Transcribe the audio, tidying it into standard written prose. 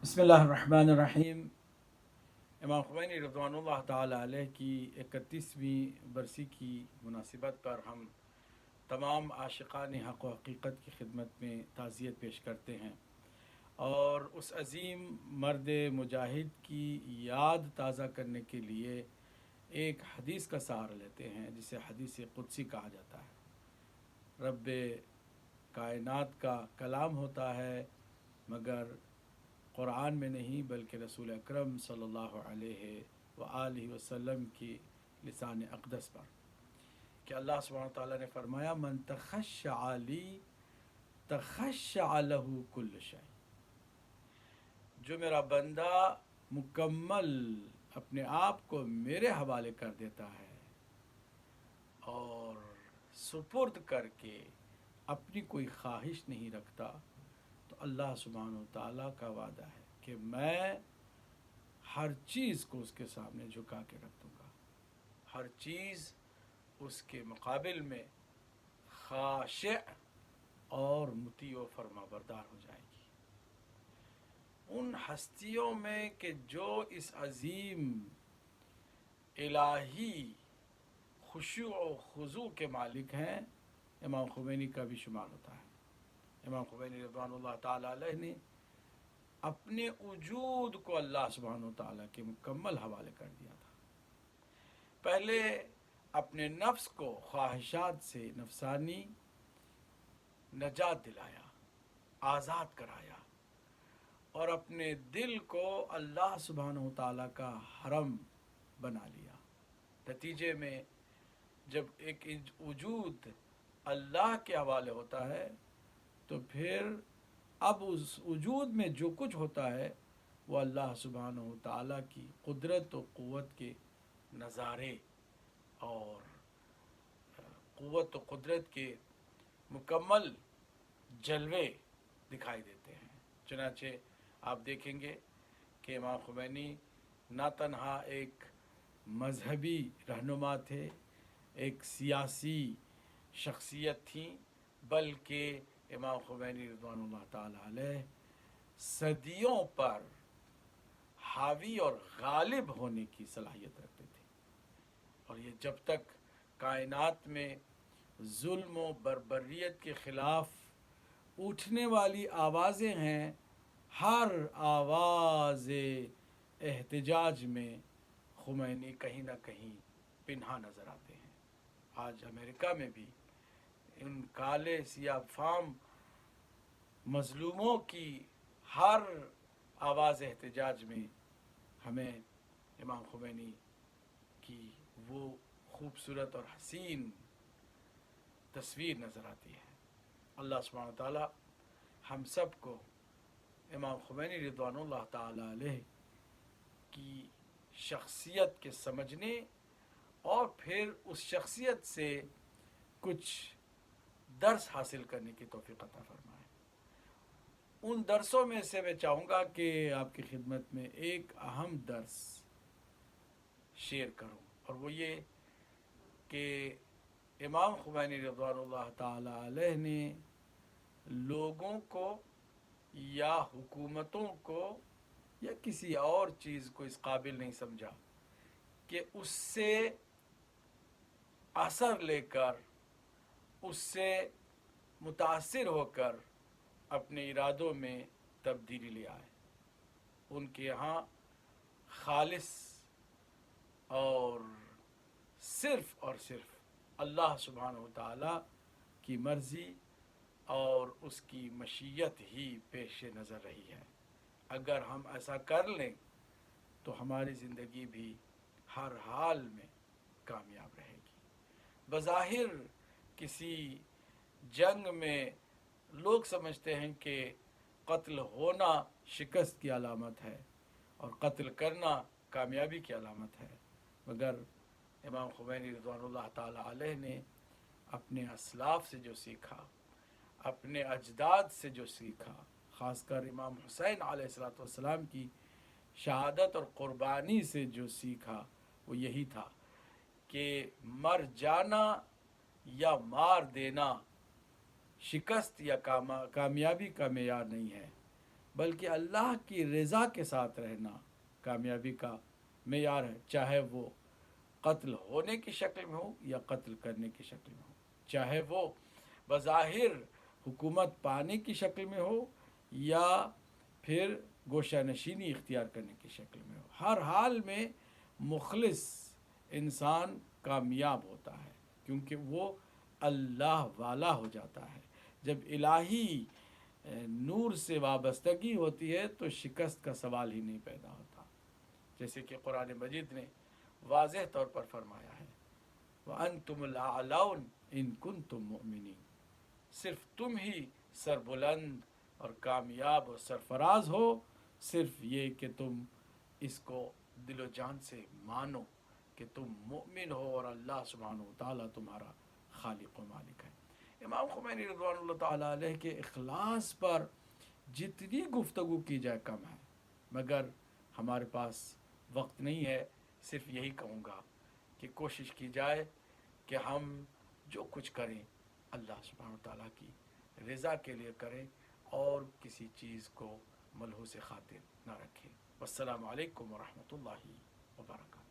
बिस्मिल्लाहिर्रहमानिर्रहीम। इमाम खुमैनी रज़वानुल्लाह ताला अलैह की 31वीं बरसी की मुनासिबत पर हम तमाम आशिक़ान हक़ व हक़ीक़त की खिदमत में ताज़ियत पेश करते हैं और उस अज़ीम मर्द मुजाहिद की याद ताज़ा करने के लिए एक हदीस का सहारा लेते हैं जिसे हदीस क़ुदसी कहा जाता है। रब कायनात का कलाम होता है मगर क़ुरान में नहीं बल्कि रसूल अकरम सल्लल्लाहु अलैहि व आलिहि वसल्लम की लिसान अक़दस पर कि अल्लाह सुब्हानहू व तआला ने फरमाया मन तख़श्शअ ली तख़श्शअ लहू कुल्लु शै। जो मेरा बंदा मुकम्मल अपने आप को मेरे हवाले कर देता है और सुपुर्द करके अपनी कोई ख्वाहिश नहीं रखता तो अल्लाह सुब्हानहू व तआला का वादा है कि मैं हर चीज़ को उसके सामने झुका के रख दूँगा, हर चीज़ उसके मुकाबिल में खाशिअ और मुती व फरमाबरदार हो जाएगी। उन हस्तियों में कि जो इस अज़ीम इलाही खुशू व खुज़ू के मालिक हैं, इमाम खुमैनी का भी शुमार होता है। इमाम खुमैनी रज़वानुल्लाह ताला अलैह ने अपने वजूद को अल्लाह सुब्हानहू व तआला के मुकम्मल हवाले कर दिया था। पहले अपने नफ्स को ख्वाहिशात से नफसानी नजात दिलाया, आज़ाद कराया और अपने दिल को अल्लाह सुब्हानहू व तआला का हरम बना लिया। नतीजे में जब एक वजूद अल्लाह के हवाले होता है तो फिर अब उस वजूद में जो कुछ होता है वो अल्लाह सुब्हानहू व तआला की कुदरत व क़ुव्वत के नज़ारे और क़ुव्वत व कुदरत के मुकम्मल जलवे दिखाई देते हैं। चुनांचे आप देखेंगे कि इमाम खुमैनी ना तन्हा एक मजहबी रहनुमा थे, एक सियासी शख्सियत थी, बल्कि इमाम खुमैनी रज़वानुल्लाह ताला अलैह सदियों पर हावी और गालिब होने की सलाहियत रखते थे और ये जब तक कायनात में जुल्म व बर्बरियत के ख़िलाफ़ उठने वाली आवाज़ें हैं, हर आवाज़ एहतजाज में खुमैनी कहीं ना कहीं पिन्हा नज़र आते हैं। आज अमेरिका में भी उन काले सिया फाम मज़लूमों की हर आवाज़ एहतजाज में हमें इमाम खुमैनी की वो खूबसूरत और हसीन तस्वीर नज़र आती है। अल्लाह सुब्हानहू व तआला हम सब को इमाम खुमैनी रिज़वानुल्लाह ताला अलैह की शख्सियत के समझने और फिर उस शख्सियत से कुछ दर्स हासिल करने की तौफ़ीक़ अता फ़रमाए। उन दरसों में से मैं चाहूँगा कि आपकी खिदमत में एक अहम दर्स शेयर करूँ और वो ये कि इमाम खुमैनी रज़वानुल्लाह ताला अलैह ने लोगों को या हुकूमतों को या किसी और चीज़ को इस काबिल नहीं समझा कि उससे असर लेकर, उससे मुतासिर होकर अपने इरादों में तब्दीली ले आए। उनके यहाँ खालिस और सिर्फ़ अल्लाह सुब्हानहू व तआला की मर्ज़ी और उसकी मशीयत ही पेश नज़र रही है। अगर हम ऐसा कर लें तो हमारी ज़िंदगी भी हर हाल में कामयाब रहेगी। बज़ाहिर किसी जंग में लोग समझते हैं कि कत्ल होना शिकस्त की अलामत है और कत्ल करना कामयाबी की अलामत है, मगर इमाम खुमैनी रज़वानुल्लाह ताला अलैह ने अपने असलाफ से जो सीखा, अपने अजदाद से जो सीखा, ख़ासकर इमाम हुसैन अलैहिस्सलातु वस्सलाम की शहादत और क़ुरबानी से जो सीखा वो यही था कि मर जाना या मार देना शिकस्त या कामयाबी का मेयार नहीं है, بلکہ اللہ کی رضا کے ساتھ رہنا کامیابی کا معیار ہے، چاہے وہ قتل ہونے کی شکل میں ہو یا قتل کرنے کی شکل میں ہو، چاہے وہ بظاہر حکومت پانے کی شکل میں ہو یا پھر گوشہ نشینی اختیار کرنے کی شکل میں ہو۔ ہر حال میں مخلص انسان کامیاب ہوتا ہے، کیونکہ وہ اللہ والا ہو جاتا ہے۔ جب الہی نور سے وابستگی ہوتی ہے تو شکست کا سوال ہی نہیں پیدا ہوتا، جیسے کہ قرآن مجید نے واضح طور پر فرمایا ہے، وَأَنْتُمُ الْأَعْلَوْنَ إِن كُنتُم مُؤْمِنِينَ، صرف تم ہی سربلند اور کامیاب اور سرفراز ہو، صرف یہ کہ تم اس کو دل و جان سے مانو کہ تم مؤمن ہو اور اللہ سبحانہ و تعالیٰ تمہارا خالق و مالک ہے۔ امام خمینی رضوان اللہ تعالیٰ علیہ کے اخلاص پر جتنی گفتگو کی جائے کم ہے، مگر ہمارے پاس وقت نہیں ہے۔ صرف یہی کہوں گا کہ کوشش کی جائے کہ ہم جو کچھ کریں اللہ سبحانہ و تعالیٰ کی رضا کے لیے کریں اور کسی چیز کو ملحوظ خاطر نہ رکھیں۔ والسلام علیکم ورحمۃ اللہ وبرکاتہ۔